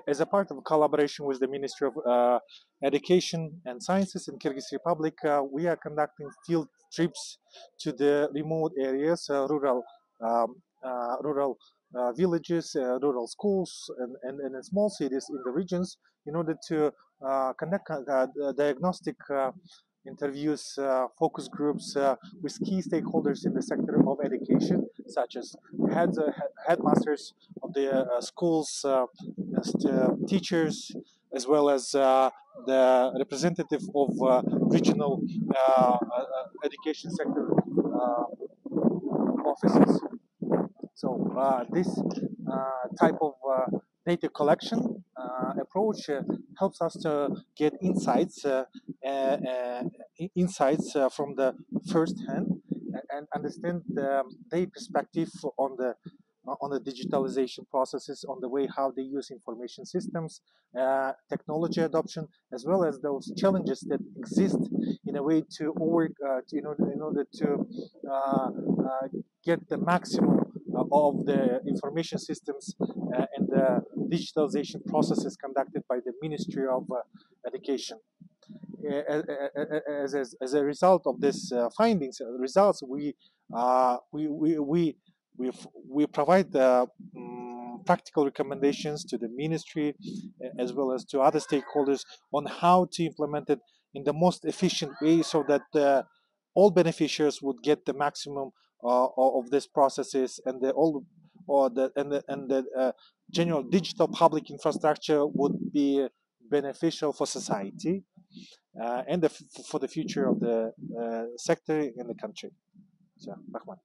As a part of collaboration with the Ministry of Education and Sciences in Kyrgyz Republic, we are conducting field trips to the remote areas, rural villages, rural schools, and small cities in the regions in order to conduct diagnostic interviews, focus groups with key stakeholders in the sector of education, such as headmasters of the schools, teachers, as well as the representative of regional education sector offices. So this type of data collection approach helps us to get insights from the first hand and understand their perspective on the digitalization processes, on the way how they use information systems, technology adoption, as well as those challenges that exist in a way to in order to get the maximum of the information systems and the digitalization processes conducted by the Ministry of Education. As a result of this findings, results, we provide practical recommendations to the ministry as well as to other stakeholders on how to implement it in the most efficient way so that all beneficiaries would get the maximum of these processes and the general digital public infrastructure would be beneficial for society and for the future of the sector in the country. So, Rahman.